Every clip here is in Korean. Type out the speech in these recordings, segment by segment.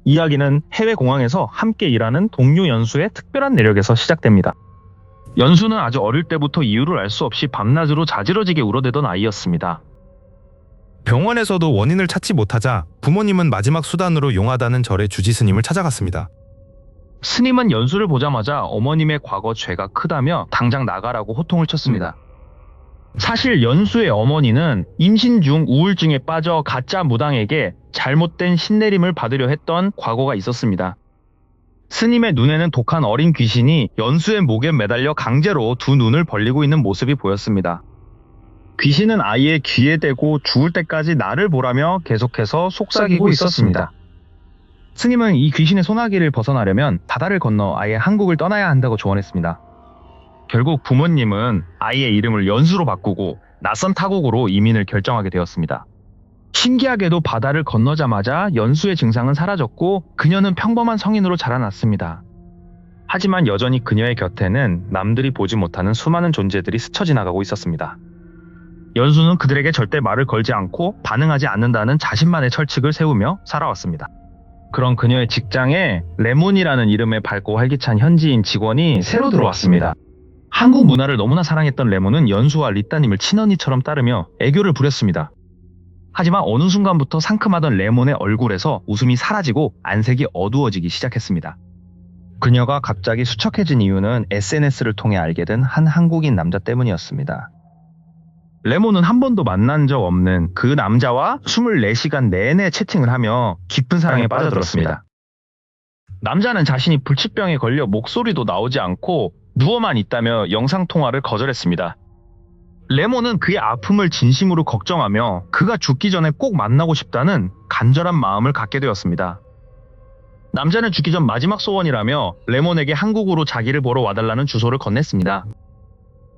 이야기는 해외 공항에서 함께 일하는 동료 연수의 특별한 내력에서 시작됩니다. 연수는 아주 어릴 때부터 이유를 알 수 없이 밤낮으로 자지러지게 울어대던 아이였습니다. 병원에서도 원인을 찾지 못하자 부모님은 마지막 수단으로 용하다는 절의 주지 스님을 찾아갔습니다. 스님은 연수를 보자마자 어머님의 과거 죄가 크다며 당장 나가라고 호통을 쳤습니다. 사실 연수의 어머니는 임신 중 우울증에 빠져 가짜 무당에게 잘못된 신내림을 받으려 했던 과거가 있었습니다. 스님의 눈에는 독한 어린 귀신이 연수의 목에 매달려 강제로 두 눈을 벌리고 있는 모습이 보였습니다. 귀신은 아이의 귀에 대고 죽을 때까지 나를 보라며 계속해서 속삭이고 있었습니다. 스님은 이 귀신의 소나기를 벗어나려면 바다를 건너 아예 한국을 떠나야 한다고 조언했습니다. 결국 부모님은 아이의 이름을 연수로 바꾸고 낯선 타국으로 이민을 결정하게 되었습니다. 신기하게도 바다를 건너자마자 연수의 증상은 사라졌고 그녀는 평범한 성인으로 자라났습니다. 하지만 여전히 그녀의 곁에는 남들이 보지 못하는 수많은 존재들이 스쳐 지나가고 있었습니다. 연수는 그들에게 절대 말을 걸지 않고 반응하지 않는다는 자신만의 철칙을 세우며 살아왔습니다. 그런 그녀의 직장에 레몬이라는 이름의 밝고 활기찬 현지인 직원이 새로 들어왔습니다. 한국 문화를 너무나 사랑했던 레몬은 연수와 리따님을 친언니처럼 따르며 애교를 부렸습니다. 하지만 어느 순간부터 상큼하던 레몬의 얼굴에서 웃음이 사라지고 안색이 어두워지기 시작했습니다. 그녀가 갑자기 수척해진 이유는 SNS를 통해 알게 된 한 한국인 남자 때문이었습니다. 레몬은 한 번도 만난 적 없는 그 남자와 24시간 내내 채팅을 하며 깊은 사랑에 빠져들었습니다. 남자는 자신이 불치병에 걸려 목소리도 나오지 않고 누워만 있다며 영상통화를 거절했습니다. 레몬은 그의 아픔을 진심으로 걱정하며 그가 죽기 전에 꼭 만나고 싶다는 간절한 마음을 갖게 되었습니다. 남자는 죽기 전 마지막 소원이라며 레몬에게 한국으로 자기를 보러 와달라는 주소를 건넸습니다.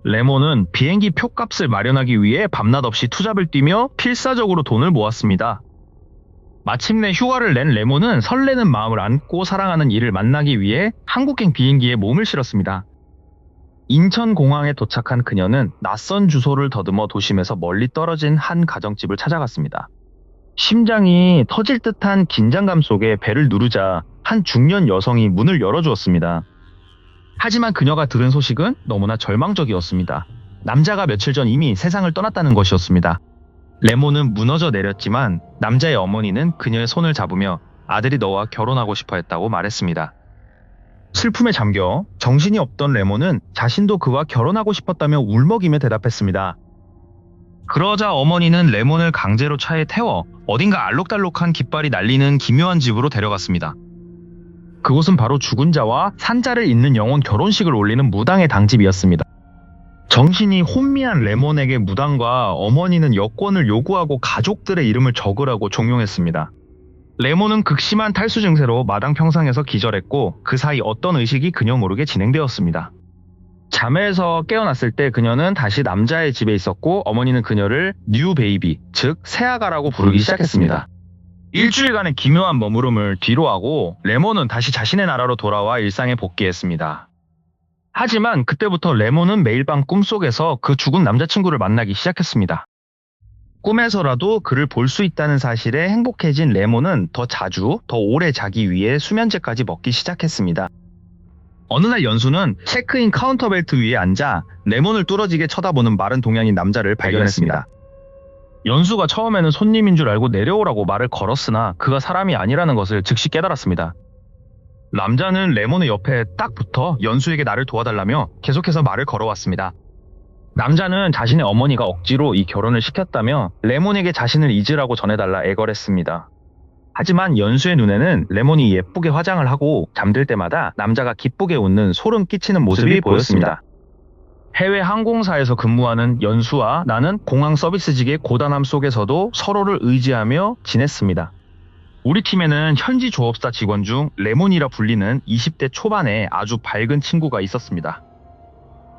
레몬은 비행기 표값을 마련하기 위해 밤낮 없이 투잡을 뛰며 필사적으로 돈을 모았습니다. 마침내 휴가를 낸 레몬은 설레는 마음을 안고 사랑하는 이를 만나기 위해 한국행 비행기에 몸을 실었습니다. 인천공항에 도착한 그녀는 낯선 주소를 더듬어 도심에서 멀리 떨어진 한 가정집을 찾아갔습니다. 심장이 터질 듯한 긴장감 속에 배를 누르자 한 중년 여성이 문을 열어주었습니다. 하지만 그녀가 들은 소식은 너무나 절망적이었습니다. 남자가 며칠 전 이미 세상을 떠났다는 것이었습니다. 레몬은 무너져 내렸지만 남자의 어머니는 그녀의 손을 잡으며 아들이 너와 결혼하고 싶어 했다고 말했습니다. 슬픔에 잠겨 정신이 없던 레몬은 자신도 그와 결혼하고 싶었다며 울먹이며 대답했습니다. 그러자 어머니는 레몬을 강제로 차에 태워 어딘가 알록달록한 깃발이 날리는 기묘한 집으로 데려갔습니다. 그곳은 바로 죽은 자와 산자를 잇는 영혼 결혼식을 올리는 무당의 당집이었습니다. 정신이 혼미한 레몬에게 무당과 어머니는 여권을 요구하고 가족들의 이름을 적으라고 종용했습니다. 레몬은 극심한 탈수 증세로 마당 평상에서 기절했고 그 사이 어떤 의식이 그녀 모르게 진행되었습니다. 잠에서 깨어났을 때 그녀는 다시 남자의 집에 있었고 어머니는 그녀를 뉴 베이비, 즉 새아가라고 부르기 시작했습니다. 일주일간의 기묘한 머무름을 뒤로하고 레몬은 다시 자신의 나라로 돌아와 일상에 복귀했습니다. 하지만 그때부터 레몬은 매일 밤 꿈속에서 그 죽은 남자친구를 만나기 시작했습니다. 꿈에서라도 그를 볼 수 있다는 사실에 행복해진 레몬은 더 자주, 더 오래 자기 위해 수면제까지 먹기 시작했습니다. 어느 날 연수는 체크인 카운터 벨트 위에 앉아 레몬을 뚫어지게 쳐다보는 마른 동양인 남자를 발견했습니다. 연수가 처음에는 손님인 줄 알고 내려오라고 말을 걸었으나 그가 사람이 아니라는 것을 즉시 깨달았습니다. 남자는 레몬의 옆에 딱 붙어 연수에게 나를 도와달라며 계속해서 말을 걸어왔습니다. 남자는 자신의 어머니가 억지로 이 결혼을 시켰다며 레몬에게 자신을 잊으라고 전해달라 애걸했습니다. 하지만 연수의 눈에는 레몬이 예쁘게 화장을 하고 잠들 때마다 남자가 기쁘게 웃는 소름 끼치는 모습이 보였습니다. 해외 항공사에서 근무하는 연수와 나는 공항 서비스직의 고단함 속에서도 서로를 의지하며 지냈습니다. 우리 팀에는 현지 조업사 직원 중 레몬이라 불리는 20대 초반의 아주 밝은 친구가 있었습니다.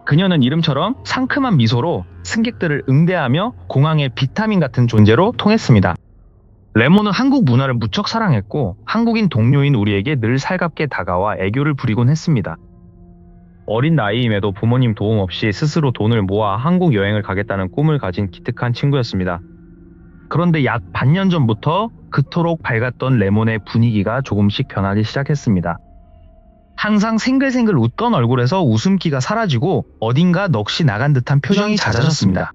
그녀는 이름처럼 상큼한 미소로 승객들을 응대하며 공항의 비타민 같은 존재로 통했습니다. 레몬은 한국 문화를 무척 사랑했고 한국인 동료인 우리에게 늘 살갑게 다가와 애교를 부리곤 했습니다. 어린 나이임에도 부모님 도움 없이 스스로 돈을 모아 한국 여행을 가겠다는 꿈을 가진 기특한 친구였습니다. 그런데 약 반년 전부터 그토록 밝았던 레몬의 분위기가 조금씩 변하기 시작했습니다. 항상 생글생글 웃던 얼굴에서 웃음기가 사라지고 어딘가 넋이 나간 듯한 표정이 잦아졌습니다.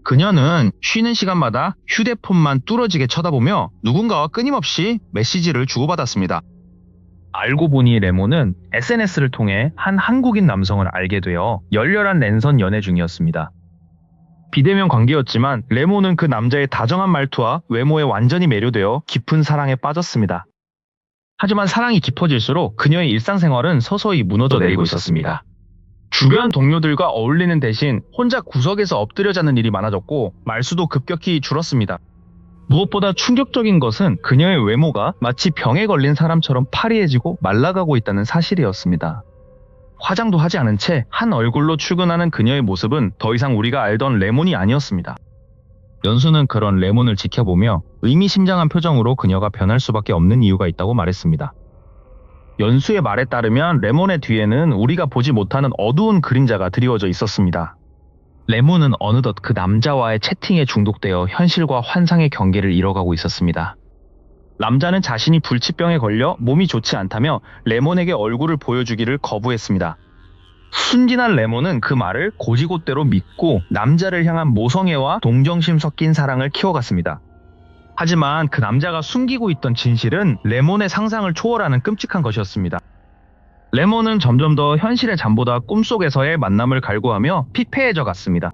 그녀는 쉬는 시간마다 휴대폰만 뚫어지게 쳐다보며 누군가와 끊임없이 메시지를 주고받았습니다. 알고 보니 레몬은 SNS를 통해 한 한국인 남성을 알게 되어 열렬한 랜선 연애 중이었습니다. 비대면 관계였지만 레몬은 그 남자의 다정한 말투와 외모에 완전히 매료되어 깊은 사랑에 빠졌습니다. 하지만 사랑이 깊어질수록 그녀의 일상생활은 서서히 무너져 내리고 있었습니다. 주변 동료들과 어울리는 대신 혼자 구석에서 엎드려 자는 일이 많아졌고 말수도 급격히 줄었습니다. 무엇보다 충격적인 것은 그녀의 외모가 마치 병에 걸린 사람처럼 파리해지고 말라가고 있다는 사실이었습니다. 화장도 하지 않은 채 한 얼굴로 출근하는 그녀의 모습은 더 이상 우리가 알던 레몬이 아니었습니다. 연수는 그런 레몬을 지켜보며 의미심장한 표정으로 그녀가 변할 수밖에 없는 이유가 있다고 말했습니다. 연수의 말에 따르면 레몬의 뒤에는 우리가 보지 못하는 어두운 그림자가 드리워져 있었습니다. 레몬은 어느덧 그 남자와의 채팅에 중독되어 현실과 환상의 경계를 잃어가고 있었습니다. 남자는 자신이 불치병에 걸려 몸이 좋지 않다며 레몬에게 얼굴을 보여주기를 거부했습니다. 순진한 레몬은 그 말을 고지곳대로 믿고 남자를 향한 모성애와 동정심 섞인 사랑을 키워갔습니다. 하지만 그 남자가 숨기고 있던 진실은 레몬의 상상을 초월하는 끔찍한 것이었습니다. 레몬은 점점 더 현실의 잠보다 꿈속에서의 만남을 갈구하며 피폐해져 갔습니다.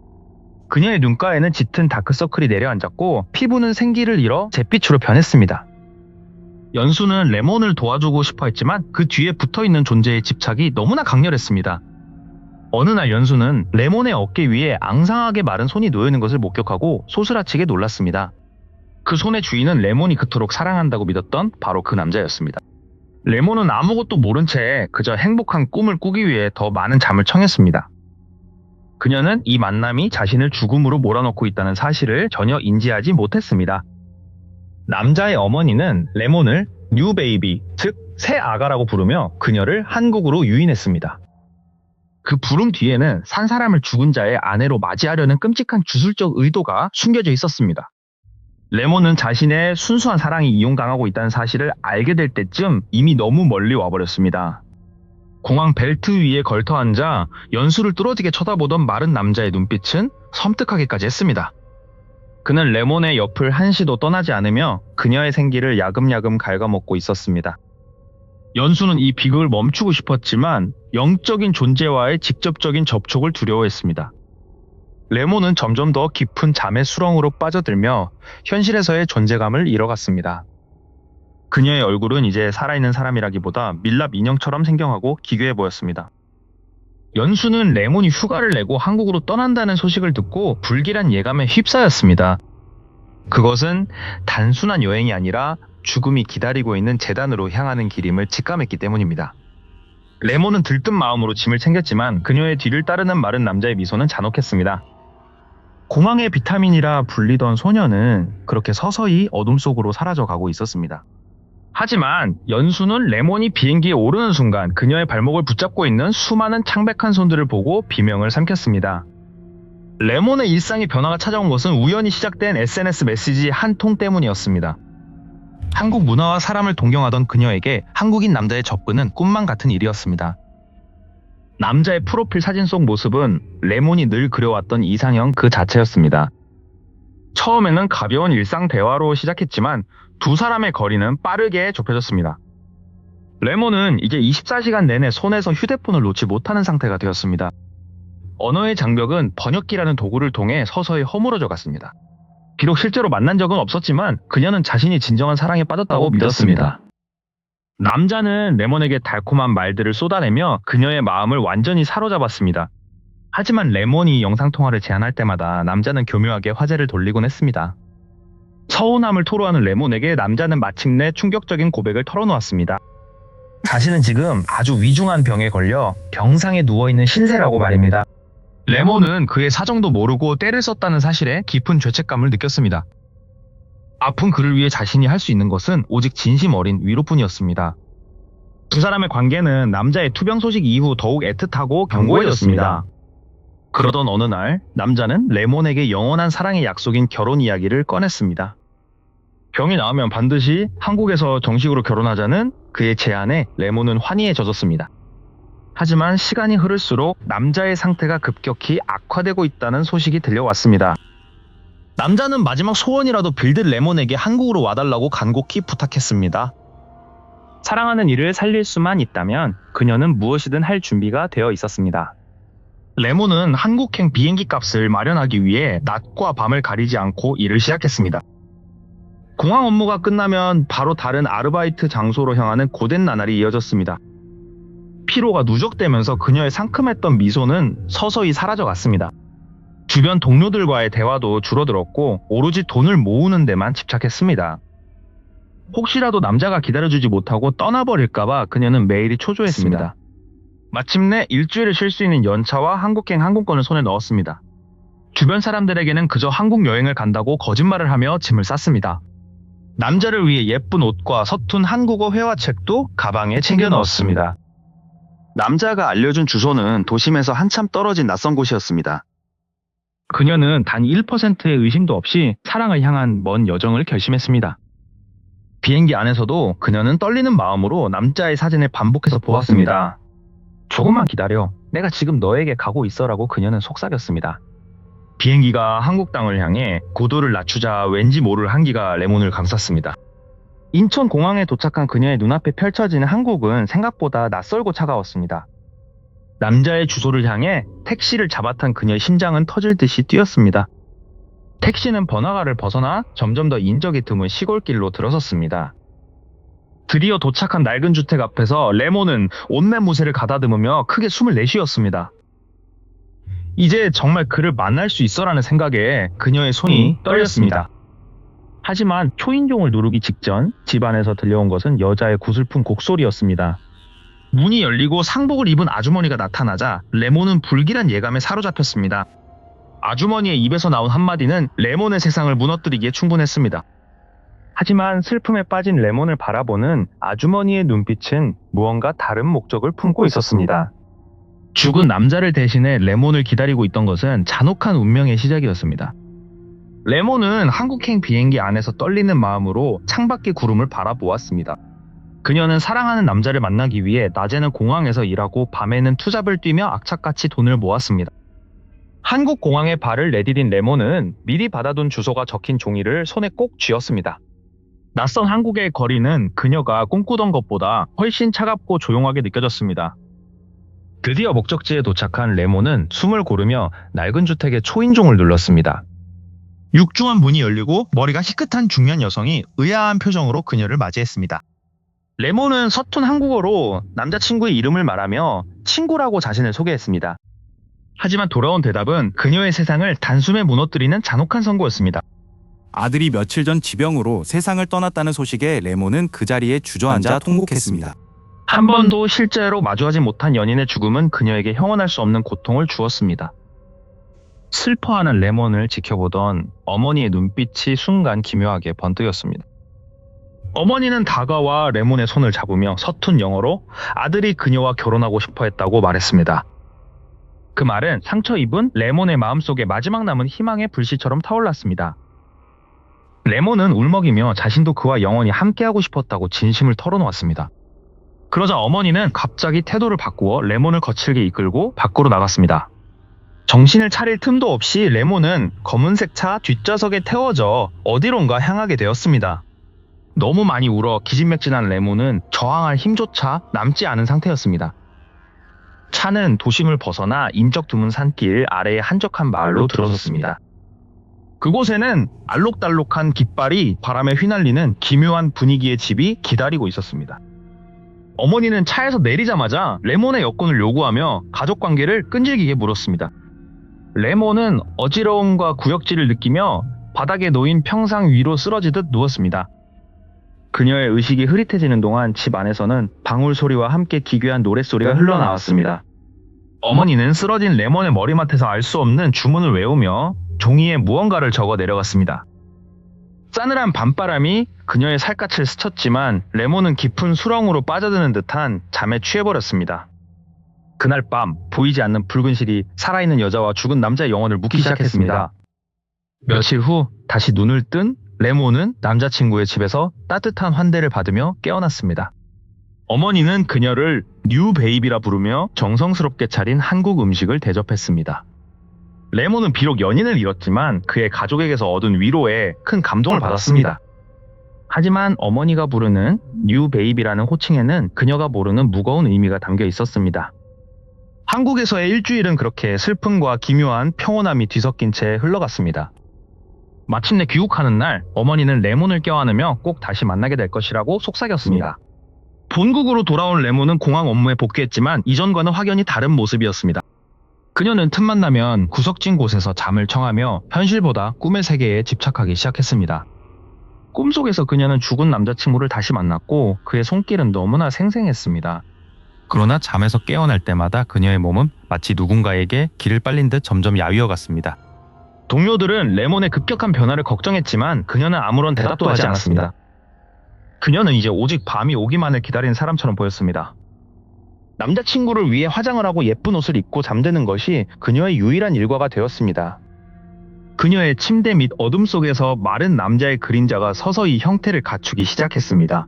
그녀의 눈가에는 짙은 다크서클이 내려앉았고 피부는 생기를 잃어 잿빛으로 변했습니다. 연수는 레몬을 도와주고 싶어 했지만 그 뒤에 붙어있는 존재의 집착이 너무나 강렬했습니다. 어느 날 연수는 레몬의 어깨 위에 앙상하게 마른 손이 놓여있는 것을 목격하고 소스라치게 놀랐습니다. 그 손의 주인은 레몬이 그토록 사랑한다고 믿었던 바로 그 남자였습니다. 레몬은 아무것도 모른 채 그저 행복한 꿈을 꾸기 위해 더 많은 잠을 청했습니다. 그녀는 이 만남이 자신을 죽음으로 몰아넣고 있다는 사실을 전혀 인지하지 못했습니다. 남자의 어머니는 레몬을 뉴 베이비, 즉 새 아가라고 부르며 그녀를 한국으로 유인했습니다. 그 부름 뒤에는 산 사람을 죽은 자의 아내로 맞이하려는 끔찍한 주술적 의도가 숨겨져 있었습니다. 레몬은 자신의 순수한 사랑이 이용당하고 있다는 사실을 알게 될 때쯤 이미 너무 멀리 와버렸습니다. 공항 벨트 위에 걸터앉아 연수를 뚫어지게 쳐다보던 마른 남자의 눈빛은 섬뜩하기까지 했습니다. 그는 레몬의 옆을 한시도 떠나지 않으며 그녀의 생기를 야금야금 갉아먹고 있었습니다. 연수는 이 비극을 멈추고 싶었지만 영적인 존재와의 직접적인 접촉을 두려워했습니다. 레몬은 점점 더 깊은 잠의 수렁으로 빠져들며 현실에서의 존재감을 잃어갔습니다. 그녀의 얼굴은 이제 살아있는 사람이라기보다 밀랍 인형처럼 생경하고 기괴해 보였습니다. 연수는 레몬이 휴가를 내고 한국으로 떠난다는 소식을 듣고 불길한 예감에 휩싸였습니다. 그것은 단순한 여행이 아니라 죽음이 기다리고 있는 재단으로 향하는 길임을 직감했기 때문입니다. 레몬은 들뜬 마음으로 짐을 챙겼지만 그녀의 뒤를 따르는 마른 남자의 미소는 잔혹했습니다. 공항의 비타민이라 불리던 소녀는 그렇게 서서히 어둠 속으로 사라져가고 있었습니다. 하지만 연수는 레몬이 비행기에 오르는 순간 그녀의 발목을 붙잡고 있는 수많은 창백한 손들을 보고 비명을 삼켰습니다. 레몬의 일상의 변화가 찾아온 것은 우연히 시작된 SNS 메시지 한 통 때문이었습니다. 한국 문화와 사람을 동경하던 그녀에게 한국인 남자의 접근은 꿈만 같은 일이었습니다. 남자의 프로필 사진 속 모습은 레몬이 늘 그려왔던 이상형 그 자체였습니다. 처음에는 가벼운 일상 대화로 시작했지만 두 사람의 거리는 빠르게 좁혀졌습니다. 레몬은 이제 24시간 내내 손에서 휴대폰을 놓지 못하는 상태가 되었습니다. 언어의 장벽은 번역기라는 도구를 통해 서서히 허물어져 갔습니다. 비록 실제로 만난 적은 없었지만 그녀는 자신이 진정한 사랑에 빠졌다고 믿었습니다. 남자는 레몬에게 달콤한 말들을 쏟아내며 그녀의 마음을 완전히 사로잡았습니다. 하지만 레몬이 영상통화를 제안할 때마다 남자는 교묘하게 화제를 돌리곤 했습니다. 서운함을 토로하는 레몬에게 남자는 마침내 충격적인 고백을 털어놓았습니다. 자신은 지금 아주 위중한 병에 걸려 병상에 누워있는 신세라고 말입니다. 레몬은 그의 사정도 모르고 때를 썼다는 사실에 깊은 죄책감을 느꼈습니다. 아픈 그를 위해 자신이 할 수 있는 것은 오직 진심 어린 위로뿐이었습니다. 두 사람의 관계는 남자의 투병 소식 이후 더욱 애틋하고 견고해졌습니다. 그러던 어느 날 남자는 레몬에게 영원한 사랑의 약속인 결혼 이야기를 꺼냈습니다. 병이 나으면 반드시 한국에서 정식으로 결혼하자는 그의 제안에 레몬은 환희에 젖었습니다. 하지만 시간이 흐를수록 남자의 상태가 급격히 악화되고 있다는 소식이 들려왔습니다. 남자는 마지막 소원이라도 빌듯 레몬에게 한국으로 와달라고 간곡히 부탁했습니다. 사랑하는 이를 살릴 수만 있다면 그녀는 무엇이든 할 준비가 되어 있었습니다. 레몬은 한국행 비행기 값을 마련하기 위해 낮과 밤을 가리지 않고 일을 시작했습니다. 공항 업무가 끝나면 바로 다른 아르바이트 장소로 향하는 고된 나날이 이어졌습니다. 피로가 누적되면서 그녀의 상큼했던 미소는 서서히 사라져갔습니다. 주변 동료들과의 대화도 줄어들었고 오로지 돈을 모으는 데만 집착했습니다. 혹시라도 남자가 기다려주지 못하고 떠나버릴까봐 그녀는 매일이 초조했습니다. 마침내 일주일을 쉴 수 있는 연차와 한국행 항공권을 손에 넣었습니다. 주변 사람들에게는 그저 한국 여행을 간다고 거짓말을 하며 짐을 쌌습니다. 남자를 위해 예쁜 옷과 서툰 한국어 회화책도 가방에 챙겨 넣었습니다. 남자가 알려준 주소는 도심에서 한참 떨어진 낯선 곳이었습니다. 그녀는 단 1%의 의심도 없이 사랑을 향한 먼 여정을 결심했습니다. 비행기 안에서도 그녀는 떨리는 마음으로 남자의 사진을 반복해서 보았습니다. 조금만 기다려. 내가 지금 너에게 가고 있어라고 그녀는 속삭였습니다. 비행기가 한국 땅을 향해 고도를 낮추자 왠지 모를 한기가 레몬을 감쌌습니다. 인천공항에 도착한 그녀의 눈앞에 펼쳐지는 한국은 생각보다 낯설고 차가웠습니다. 남자의 주소를 향해 택시를 잡아탄 그녀의 심장은 터질 듯이 뛰었습니다. 택시는 번화가를 벗어나 점점 더 인적이 드문 시골길로 들어섰습니다. 드디어 도착한 낡은 주택 앞에서 레몬은 옷매무새를 가다듬으며 크게 숨을 내쉬었습니다. 이제 정말 그를 만날 수 있어라는 생각에 그녀의 손이 떨렸습니다. 하지만 초인종을 누르기 직전 집안에서 들려온 것은 여자의 구슬픈 곡소리였습니다. 문이 열리고 상복을 입은 아주머니가 나타나자 레몬은 불길한 예감에 사로잡혔습니다. 아주머니의 입에서 나온 한마디는 레몬의 세상을 무너뜨리기에 충분했습니다. 하지만 슬픔에 빠진 레몬을 바라보는 아주머니의 눈빛은 무언가 다른 목적을 품고 있었습니다. 죽은 남자를 대신해 레몬을 기다리고 있던 것은 잔혹한 운명의 시작이었습니다. 레몬은 한국행 비행기 안에서 떨리는 마음으로 창밖의 구름을 바라보았습니다. 그녀는 사랑하는 남자를 만나기 위해 낮에는 공항에서 일하고 밤에는 투잡을 뛰며 악착같이 돈을 모았습니다. 한국 공항에 발을 내디딘 레몬은 미리 받아둔 주소가 적힌 종이를 손에 꼭 쥐었습니다. 낯선 한국의 거리는 그녀가 꿈꾸던 것보다 훨씬 차갑고 조용하게 느껴졌습니다. 드디어 목적지에 도착한 레몬은 숨을 고르며 낡은 주택의 초인종을 눌렀습니다. 육중한 문이 열리고 머리가 희끗한 중년 여성이 의아한 표정으로 그녀를 맞이했습니다. 레몬은 서툰 한국어로 남자친구의 이름을 말하며 친구라고 자신을 소개했습니다. 하지만 돌아온 대답은 그녀의 세상을 단숨에 무너뜨리는 잔혹한 선고였습니다. 아들이 며칠 전 지병으로 세상을 떠났다는 소식에 레몬은 그 자리에 주저앉아 통곡했습니다. 한 번도 실제로 마주하지 못한 연인의 죽음은 그녀에게 형언할 수 없는 고통을 주었습니다. 슬퍼하는 레몬을 지켜보던 어머니의 눈빛이 순간 기묘하게 번뜩였습니다. 어머니는 다가와 레몬의 손을 잡으며 서툰 영어로 아들이 그녀와 결혼하고 싶어 했다고 말했습니다. 그 말은 상처 입은 레몬의 마음속에 마지막 남은 희망의 불씨처럼 타올랐습니다. 레몬은 울먹이며 자신도 그와 영원히 함께하고 싶었다고 진심을 털어놓았습니다. 그러자 어머니는 갑자기 태도를 바꾸어 레몬을 거칠게 이끌고 밖으로 나갔습니다. 정신을 차릴 틈도 없이 레몬은 검은색 차 뒷좌석에 태워져 어디론가 향하게 되었습니다. 너무 많이 울어 기진맥진한 레몬은 저항할 힘조차 남지 않은 상태였습니다. 차는 도심을 벗어나 인적 드문 산길 아래의 한적한 마을로 들어섰습니다. 그곳에는 알록달록한 깃발이 바람에 휘날리는 기묘한 분위기의 집이 기다리고 있었습니다. 어머니는 차에서 내리자마자 레몬의 여권을 요구하며 가족관계를 끈질기게 물었습니다. 레몬은 어지러움과 구역질을 느끼며 바닥에 놓인 평상 위로 쓰러지듯 누웠습니다. 그녀의 의식이 흐릿해지는 동안 집 안에서는 방울 소리와 함께 기괴한 노랫소리가 흘러나왔습니다. 어머니는 쓰러진 레몬의 머리맡에서 알 수 없는 주문을 외우며 종이에 무언가를 적어 내려갔습니다. 싸늘한 밤바람이 그녀의 살갗을 스쳤지만 레몬은 깊은 수렁으로 빠져드는 듯한 잠에 취해버렸습니다. 그날 밤 보이지 않는 붉은 실이 살아있는 여자와 죽은 남자의 영혼을 묻기 시작했습니다. 며칠 후 다시 눈을 뜬 레몬은 남자친구의 집에서 따뜻한 환대를 받으며 깨어났습니다. 어머니는 그녀를 뉴 베이비라 부르며 정성스럽게 차린 한국 음식을 대접했습니다. 레몬은 비록 연인을 잃었지만 그의 가족에게서 얻은 위로에 큰 감동을 받았습니다. 하지만 어머니가 부르는 뉴 베이비라는 호칭에는 그녀가 모르는 무거운 의미가 담겨 있었습니다. 한국에서의 일주일은 그렇게 슬픔과 기묘한 평온함이 뒤섞인 채 흘러갔습니다. 마침내 귀국하는 날 어머니는 레몬을 껴안으며 꼭 다시 만나게 될 것이라고 속삭였습니다. 본국으로 돌아온 레몬은 공항 업무에 복귀했지만 이전과는 확연히 다른 모습이었습니다. 그녀는 틈만 나면 구석진 곳에서 잠을 청하며 현실보다 꿈의 세계에 집착하기 시작했습니다. 꿈속에서 그녀는 죽은 남자친구를 다시 만났고 그의 손길은 너무나 생생했습니다. 그러나 잠에서 깨어날 때마다 그녀의 몸은 마치 누군가에게 길을 빨린 듯 점점 야위어갔습니다. 동료들은 레몬의 급격한 변화를 걱정했지만 그녀는 아무런 대답도 하지 않았습니다. 그녀는 이제 오직 밤이 오기만을 기다리는 사람처럼 보였습니다. 남자친구를 위해 화장을 하고 예쁜 옷을 입고 잠드는 것이 그녀의 유일한 일과가 되었습니다. 그녀의 침대 밑 어둠 속에서 마른 남자의 그림자가 서서히 형태를 갖추기 시작했습니다.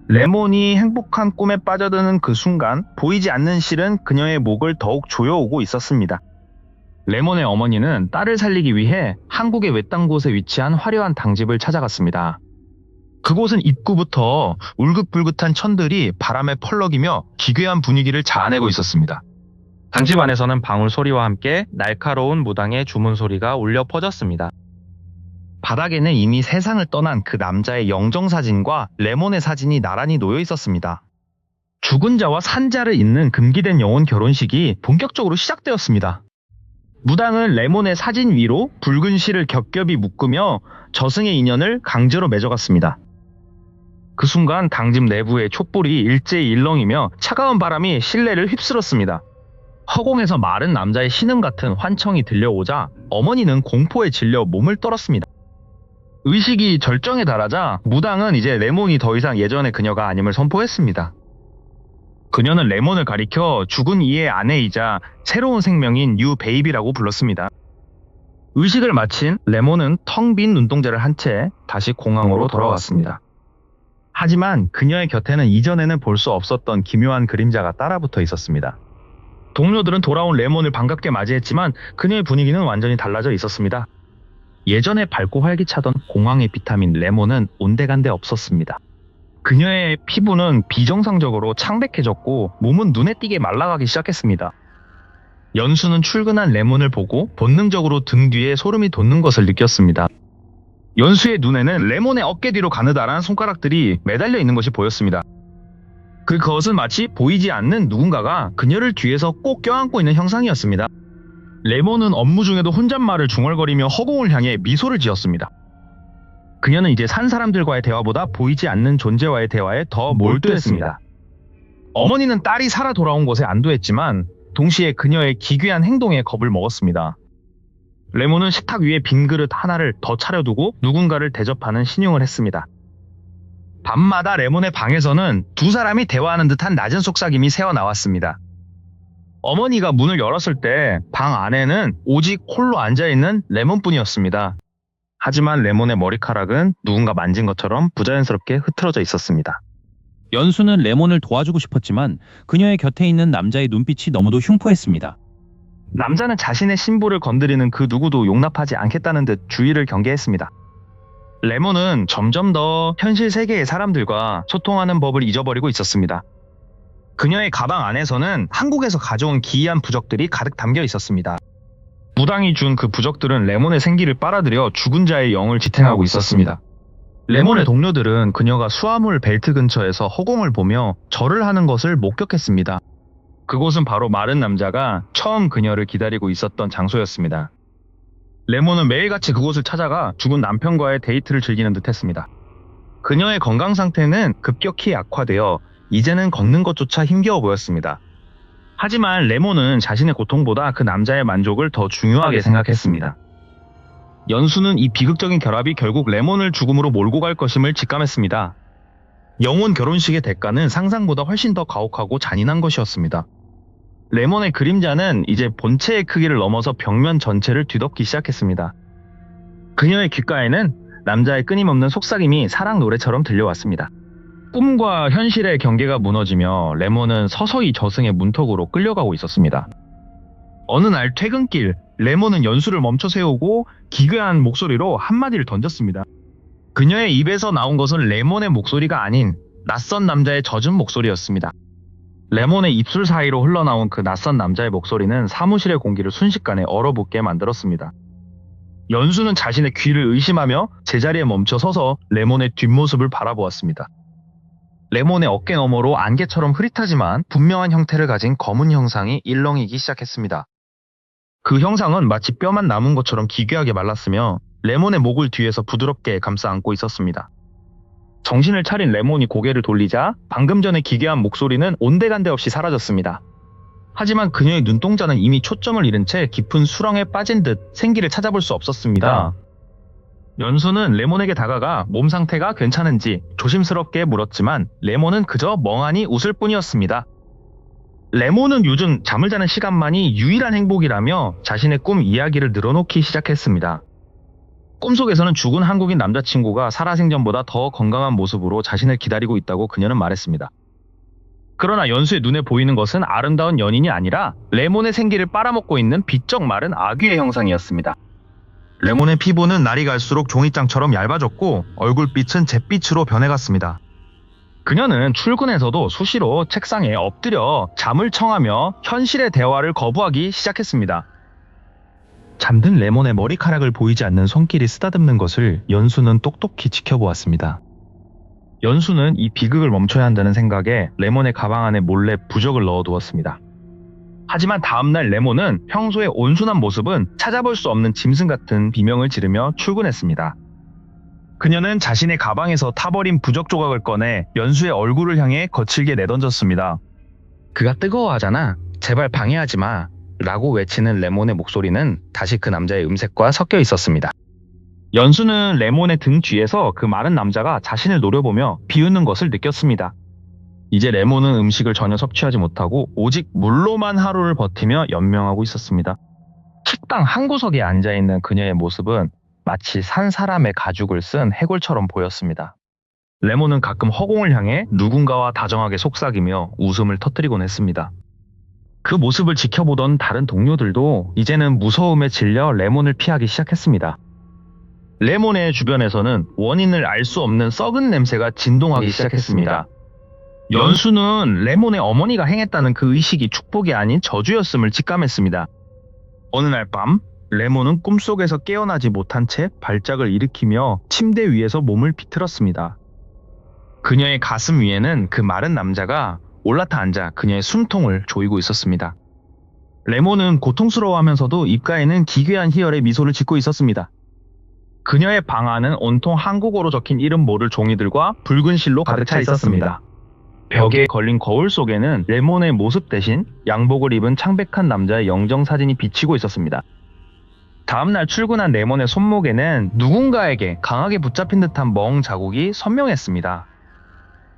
레몬이 행복한 꿈에 빠져드는 그 순간 보이지 않는 실은 그녀의 목을 더욱 조여오고 있었습니다. 레몬의 어머니는 딸을 살리기 위해 한국의 외딴 곳에 위치한 화려한 당집을 찾아갔습니다. 그곳은 입구부터 울긋불긋한 천들이 바람에 펄럭이며 기괴한 분위기를 자아내고 있었습니다. 당집 안에서는 방울 소리와 함께 날카로운 무당의 주문 소리가 울려 퍼졌습니다. 바닥에는 이미 세상을 떠난 그 남자의 영정사진과 레몬의 사진이 나란히 놓여 있었습니다. 죽은 자와 산 자를 잇는 금기된 영혼 결혼식이 본격적으로 시작되었습니다. 무당은 레몬의 사진 위로 붉은 실을 겹겹이 묶으며 저승의 인연을 강제로 맺어갔습니다. 그 순간 당집 내부의 촛불이 일제히 일렁이며 차가운 바람이 실내를 휩쓸었습니다. 허공에서 마른 남자의 신음 같은 환청이 들려오자 어머니는 공포에 질려 몸을 떨었습니다. 의식이 절정에 달하자 무당은 이제 레몬이 더 이상 예전의 그녀가 아님을 선포했습니다. 그녀는 레몬을 가리켜 죽은 이의 아내이자 새로운 생명인 뉴 베이비라고 불렀습니다. 의식을 마친 레몬은 텅 빈 눈동자를 한 채 다시 공항으로 돌아왔습니다. 하지만 그녀의 곁에는 이전에는 볼 수 없었던 기묘한 그림자가 따라붙어 있었습니다. 동료들은 돌아온 레몬을 반갑게 맞이했지만 그녀의 분위기는 완전히 달라져 있었습니다. 예전에 밝고 활기차던 공항의 비타민 레몬은 온데간데 없었습니다. 그녀의 피부는 비정상적으로 창백해졌고 몸은 눈에 띄게 말라가기 시작했습니다. 연수는 출근한 레몬을 보고 본능적으로 등 뒤에 소름이 돋는 것을 느꼈습니다. 연수의 눈에는 레몬의 어깨 뒤로 가느다란 손가락들이 매달려 있는 것이 보였습니다. 그것은 마치 보이지 않는 누군가가 그녀를 뒤에서 꼭 껴안고 있는 형상이었습니다. 레몬은 업무 중에도 혼잣말을 중얼거리며 허공을 향해 미소를 지었습니다. 그녀는 이제 산 사람들과의 대화보다 보이지 않는 존재와의 대화에 더 몰두했습니다. 어머니는 딸이 살아 돌아온 것에 안도했지만 동시에 그녀의 기괴한 행동에 겁을 먹었습니다. 레몬은 식탁 위에 빈 그릇 하나를 더 차려두고 누군가를 대접하는 신용을 했습니다. 밤마다 레몬의 방에서는 두 사람이 대화하는 듯한 낮은 속삭임이 새어나왔습니다. 어머니가 문을 열었을 때 방 안에는 오직 홀로 앉아있는 레몬뿐이었습니다. 하지만 레몬의 머리카락은 누군가 만진 것처럼 부자연스럽게 흐트러져 있었습니다. 연수는 레몬을 도와주고 싶었지만 그녀의 곁에 있는 남자의 눈빛이 너무도 흉포했습니다. 남자는 자신의 신부를 건드리는 그 누구도 용납하지 않겠다는 듯 주의를 경계했습니다. 레몬은 점점 더 현실 세계의 사람들과 소통하는 법을 잊어버리고 있었습니다. 그녀의 가방 안에서는 한국에서 가져온 기이한 부적들이 가득 담겨 있었습니다. 무당이 준 그 부적들은 레몬의 생기를 빨아들여 죽은 자의 영을 지탱하고 있었습니다. 레몬의 동료들은 그녀가 수화물 벨트 근처에서 허공을 보며 절을 하는 것을 목격했습니다. 그곳은 바로 마른 남자가 처음 그녀를 기다리고 있었던 장소였습니다. 레몬은 매일같이 그곳을 찾아가 죽은 남편과의 데이트를 즐기는 듯 했습니다. 그녀의 건강 상태는 급격히 악화되어 이제는 걷는 것조차 힘겨워 보였습니다. 하지만 레몬은 자신의 고통보다 그 남자의 만족을 더 중요하게 생각했습니다. 연수는 이 비극적인 결합이 결국 레몬을 죽음으로 몰고 갈 것임을 직감했습니다. 영혼 결혼식의 대가는 상상보다 훨씬 더 가혹하고 잔인한 것이었습니다. 레몬의 그림자는 이제 본체의 크기를 넘어서 벽면 전체를 뒤덮기 시작했습니다. 그녀의 귓가에는 남자의 끊임없는 속삭임이 사랑 노래처럼 들려왔습니다. 꿈과 현실의 경계가 무너지며 레몬은 서서히 저승의 문턱으로 끌려가고 있었습니다. 어느 날 퇴근길, 레몬은 연수를 멈춰 세우고 기괴한 목소리로 한마디를 던졌습니다. 그녀의 입에서 나온 것은 레몬의 목소리가 아닌 낯선 남자의 젖은 목소리였습니다. 레몬의 입술 사이로 흘러나온 그 낯선 남자의 목소리는 사무실의 공기를 순식간에 얼어붙게 만들었습니다. 연수는 자신의 귀를 의심하며 제자리에 멈춰 서서 레몬의 뒷모습을 바라보았습니다. 레몬의 어깨 너머로 안개처럼 흐릿하지만 분명한 형태를 가진 검은 형상이 일렁이기 시작했습니다. 그 형상은 마치 뼈만 남은 것처럼 기괴하게 말랐으며 레몬의 목을 뒤에서 부드럽게 감싸 안고 있었습니다. 정신을 차린 레몬이 고개를 돌리자 방금 전의 기괴한 목소리는 온데간데 없이 사라졌습니다. 하지만 그녀의 눈동자는 이미 초점을 잃은 채 깊은 수렁에 빠진 듯 생기를 찾아볼 수 없었습니다. 연수는 레몬에게 다가가 몸 상태가 괜찮은지 조심스럽게 물었지만 레몬은 그저 멍하니 웃을 뿐이었습니다. 레몬은 요즘 잠을 자는 시간만이 유일한 행복이라며 자신의 꿈 이야기를 늘어놓기 시작했습니다. 꿈속에서는 죽은 한국인 남자친구가 살아생전보다 더 건강한 모습으로 자신을 기다리고 있다고 그녀는 말했습니다. 그러나 연수의 눈에 보이는 것은 아름다운 연인이 아니라 레몬의 생기를 빨아먹고 있는 비쩍 마른 아귀의 형상이었습니다. 레몬의 피부는 날이 갈수록 종이장처럼 얇아졌고 얼굴빛은 잿빛으로 변해갔습니다. 그녀는 출근에서도 수시로 책상에 엎드려 잠을 청하며 현실의 대화를 거부하기 시작했습니다. 잠든 레몬의 머리카락을 보이지 않는 손길이 쓰다듬는 것을 연수는 똑똑히 지켜보았습니다. 연수는 이 비극을 멈춰야 한다는 생각에 레몬의 가방 안에 몰래 부적을 넣어두었습니다. 하지만 다음날 레몬은 평소의 온순한 모습은 찾아볼 수 없는 짐승 같은 비명을 지르며 출근했습니다. 그녀는 자신의 가방에서 타버린 부적 조각을 꺼내 연수의 얼굴을 향해 거칠게 내던졌습니다. 그가 뜨거워하잖아. 제발 방해하지 마. 라고 외치는 레몬의 목소리는 다시 그 남자의 음색과 섞여 있었습니다. 연수는 레몬의 등 뒤에서 그 마른 남자가 자신을 노려보며 비웃는 것을 느꼈습니다. 이제 레몬은 음식을 전혀 섭취하지 못하고 오직 물로만 하루를 버티며 연명하고 있었습니다. 식당 한 구석에 앉아있는 그녀의 모습은 마치 산 사람의 가죽을 쓴 해골처럼 보였습니다. 레몬은 가끔 허공을 향해 누군가와 다정하게 속삭이며 웃음을 터뜨리곤 했습니다. 그 모습을 지켜보던 다른 동료들도 이제는 무서움에 질려 레몬을 피하기 시작했습니다. 레몬의 주변에서는 원인을 알 수 없는 썩은 냄새가 진동하기 시작했습니다. 연수는 레몬의 어머니가 행했다는 그 의식이 축복이 아닌 저주였음을 직감했습니다. 어느 날 밤, 레몬은 꿈속에서 깨어나지 못한 채 발작을 일으키며 침대 위에서 몸을 비틀었습니다. 그녀의 가슴 위에는 그 마른 남자가 올라타 앉아 그녀의 숨통을 조이고 있었습니다. 레몬은 고통스러워하면서도 입가에는 기괴한 희열의 미소를 짓고 있었습니다. 그녀의 방 안은 온통 한국어로 적힌 이름 모를 종이들과 붉은 실로 가득 차 있었습니다. 벽에 걸린 거울 속에는 레몬의 모습 대신 양복을 입은 창백한 남자의 영정사진이 비치고 있었습니다. 다음날 출근한 레몬의 손목에는 누군가에게 강하게 붙잡힌 듯한 멍 자국이 선명했습니다.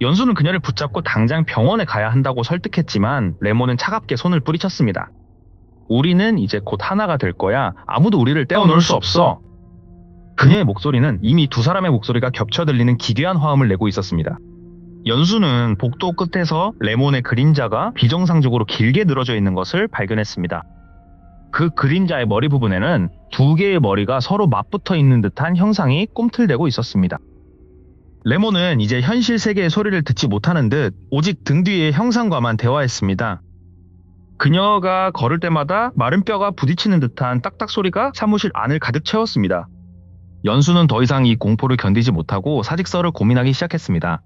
연수는 그녀를 붙잡고 당장 병원에 가야 한다고 설득했지만 레몬은 차갑게 손을 뿌리쳤습니다. 우리는 이제 곧 하나가 될 거야. 아무도 우리를 떼어놓을 수 없어. 그녀의 목소리는 이미 두 사람의 목소리가 겹쳐 들리는 기괴한 화음을 내고 있었습니다. 연수는 복도 끝에서 레몬의 그림자가 비정상적으로 길게 늘어져 있는 것을 발견했습니다. 그 그림자의 머리 부분에는 두 개의 머리가 서로 맞붙어 있는 듯한 형상이 꿈틀대고 있었습니다. 레몬은 이제 현실 세계의 소리를 듣지 못하는 듯 오직 등 뒤의 형상과만 대화했습니다. 그녀가 걸을 때마다 마른 뼈가 부딪히는 듯한 딱딱 소리가 사무실 안을 가득 채웠습니다. 연수는 더 이상 이 공포를 견디지 못하고 사직서를 고민하기 시작했습니다.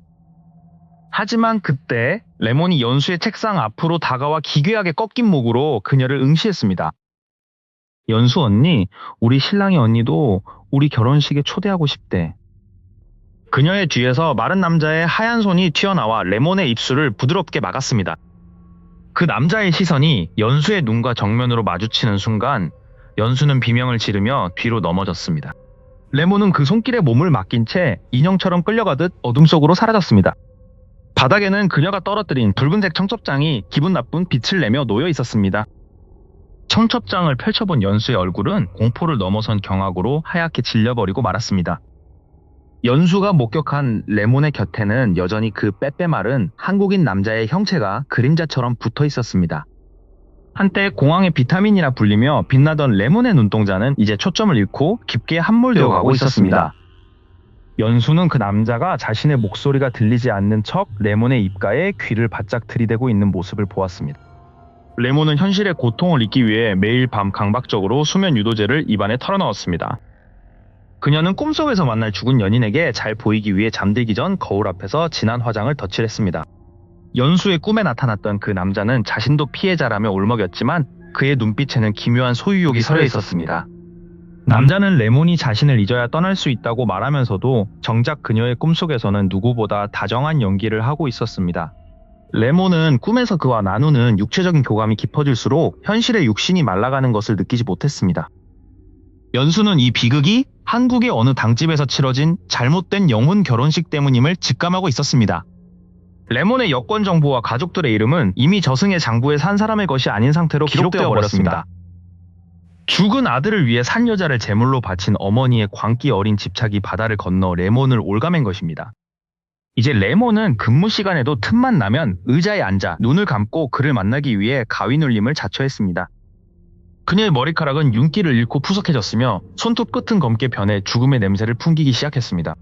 하지만 그때 레몬이 연수의 책상 앞으로 다가와 기괴하게 꺾인 목으로 그녀를 응시했습니다. 연수 언니, 우리 신랑의 언니도 우리 결혼식에 초대하고 싶대. 그녀의 뒤에서 마른 남자의 하얀 손이 튀어나와 레몬의 입술을 부드럽게 막았습니다. 그 남자의 시선이 연수의 눈과 정면으로 마주치는 순간 연수는 비명을 지르며 뒤로 넘어졌습니다. 레몬은 그 손길에 몸을 맡긴 채 인형처럼 끌려가듯 어둠 속으로 사라졌습니다. 바닥에는 그녀가 떨어뜨린 붉은색 청첩장이 기분 나쁜 빛을 내며 놓여 있었습니다. 청첩장을 펼쳐본 연수의 얼굴은 공포를 넘어선 경악으로 하얗게 질려버리고 말았습니다. 연수가 목격한 레몬의 곁에는 여전히 그 빼빼마른 한국인 남자의 형체가 그림자처럼 붙어 있었습니다. 한때 공황의 비타민이라 불리며 빛나던 레몬의 눈동자는 이제 초점을 잃고 깊게 함몰되어 가고 있었습니다. 연수는 그 남자가 자신의 목소리가 들리지 않는 척 레몬의 입가에 귀를 바짝 들이대고 있는 모습을 보았습니다. 레몬은 현실의 고통을 잊기 위해 매일 밤 강박적으로 수면 유도제를 입안에 털어넣었습니다. 그녀는 꿈속에서 만날 죽은 연인에게 잘 보이기 위해 잠들기 전 거울 앞에서 진한 화장을 덧칠했습니다. 연수의 꿈에 나타났던 그 남자는 자신도 피해자라며 울먹였지만 그의 눈빛에는 기묘한 소유욕이 서려 있었습니다. 남자는 레몬이 자신을 잊어야 떠날 수 있다고 말하면서도 정작 그녀의 꿈속에서는 누구보다 다정한 연기를 하고 있었습니다. 레몬은 꿈에서 그와 나누는 육체적인 교감이 깊어질수록 현실의 육신이 말라가는 것을 느끼지 못했습니다. 연수는 이 비극이 한국의 어느 당집에서 치러진 잘못된 영혼 결혼식 때문임을 직감하고 있었습니다. 레몬의 여권 정보와 가족들의 이름은 이미 저승의 장부에 산 사람의 것이 아닌 상태로 기록되어 버렸습니다. 죽은 아들을 위해 산 여자를 제물로 바친 어머니의 광기 어린 집착이 바다를 건너 레몬을 올가맨 것입니다. 이제 레몬은 근무 시간에도 틈만 나면 의자에 앉아 눈을 감고 그를 만나기 위해 가위 눌림을 자처했습니다. 그녀의 머리카락은 윤기를 잃고 푸석해졌으며 손톱 끝은 검게 변해 죽음의 냄새를 풍기기 시작했습니다.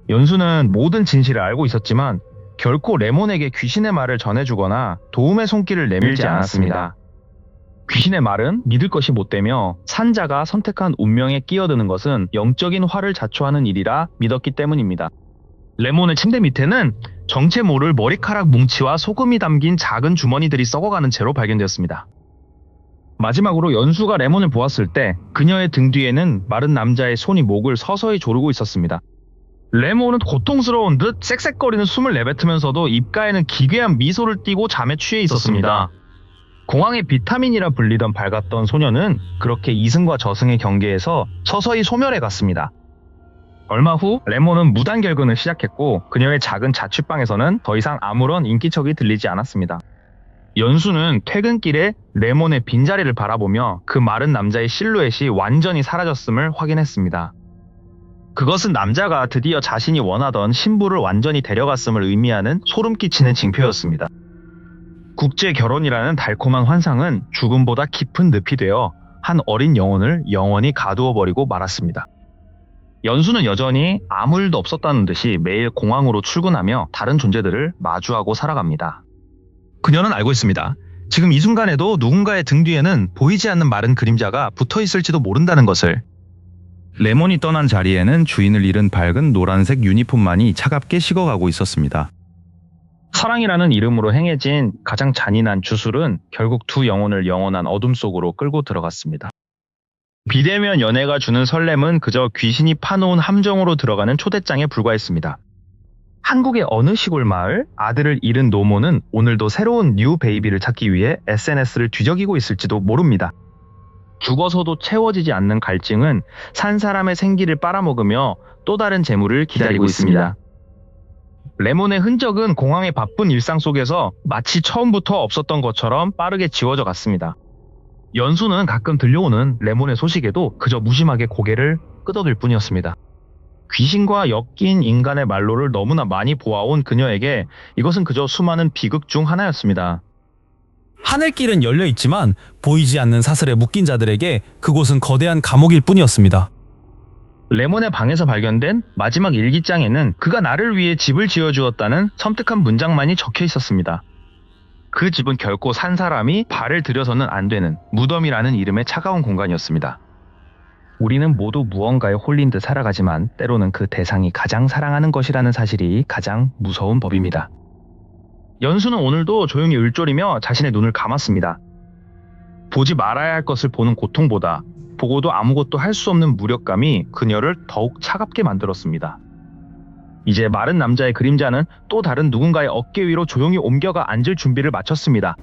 연수는 모든 진실을 알고 있었지만 결코 레몬에게 귀신의 말을 전해주거나 도움의 손길을 내밀지 않았습니다. 귀신의 말은 믿을 것이 못되며 산자가 선택한 운명에 끼어드는 것은 영적인 화를 자초하는 일이라 믿었기 때문입니다. 레몬의 침대 밑에는 정체 모를 머리카락 뭉치와 소금이 담긴 작은 주머니들이 썩어가는 채로 발견되었습니다. 마지막으로 연수가 레몬을 보았을 때 그녀의 등 뒤에는 마른 남자의 손이 목을 서서히 조르고 있었습니다. 레몬은 고통스러운 듯 쌕쌕거리는 숨을 내뱉으면서도 입가에는 기괴한 미소를 띠고 잠에 취해 있었습니다. 공황의 비타민이라 불리던 밝았던 소녀는 그렇게 이승과 저승의 경계에서 서서히 소멸해 갔습니다. 얼마 후 레몬은 무단 결근을 시작했고 그녀의 작은 자취방에서는 더 이상 아무런 인기척이 들리지 않았습니다. 연수는 퇴근길에 레몬의 빈자리를 바라보며 그 마른 남자의 실루엣이 완전히 사라졌음을 확인했습니다. 그것은 남자가 드디어 자신이 원하던 신부를 완전히 데려갔음을 의미하는 소름 끼치는 징표였습니다. 국제 결혼이라는 달콤한 환상은 죽음보다 깊은 늪이 되어 한 어린 영혼을 영원히 가두어버리고 말았습니다. 연수는 여전히 아무 일도 없었다는 듯이 매일 공항으로 출근하며 다른 존재들을 마주하고 살아갑니다. 그녀는 알고 있습니다. 지금 이 순간에도 누군가의 등 뒤에는 보이지 않는 마른 그림자가 붙어 있을지도 모른다는 것을. 레몬이 떠난 자리에는 주인을 잃은 밝은 노란색 유니폼만이 차갑게 식어가고 있었습니다. 사랑이라는 이름으로 행해진 가장 잔인한 주술은 결국 두 영혼을 영원한 어둠 속으로 끌고 들어갔습니다. 비대면 연애가 주는 설렘은 그저 귀신이 파놓은 함정으로 들어가는 초대장에 불과했습니다. 한국의 어느 시골 마을, 아들을 잃은 노모는 오늘도 새로운 뉴 베이비를 찾기 위해 SNS를 뒤적이고 있을지도 모릅니다. 죽어서도 채워지지 않는 갈증은 산 사람의 생기를 빨아먹으며 또 다른 재물을 기다리고 있습니다. 레몬의 흔적은 공항의 바쁜 일상 속에서 마치 처음부터 없었던 것처럼 빠르게 지워져 갔습니다. 연수는 가끔 들려오는 레몬의 소식에도 그저 무심하게 고개를 끄덕일 뿐이었습니다. 귀신과 엮인 인간의 말로를 너무나 많이 보아온 그녀에게 이것은 그저 수많은 비극 중 하나였습니다. 하늘길은 열려 있지만 보이지 않는 사슬에 묶인 자들에게 그곳은 거대한 감옥일 뿐이었습니다. 레몬의 방에서 발견된 마지막 일기장에는 그가 나를 위해 집을 지어주었다는 섬뜩한 문장만이 적혀 있었습니다. 그 집은 결코 산 사람이 발을 들여서는 안 되는 무덤이라는 이름의 차가운 공간이었습니다. 우리는 모두 무언가에 홀린 듯 살아가지만 때로는 그 대상이 가장 사랑하는 것이라는 사실이 가장 무서운 법입니다. 연수는 오늘도 조용히 을조리며 자신의 눈을 감았습니다. 보지 말아야 할 것을 보는 고통보다 보고도 아무것도 할 수 없는 무력감이 그녀를 더욱 차갑게 만들었습니다. 이제 마른 남자의 그림자는 또 다른 누군가의 어깨 위로 조용히 옮겨가 앉을 준비를 마쳤습니다.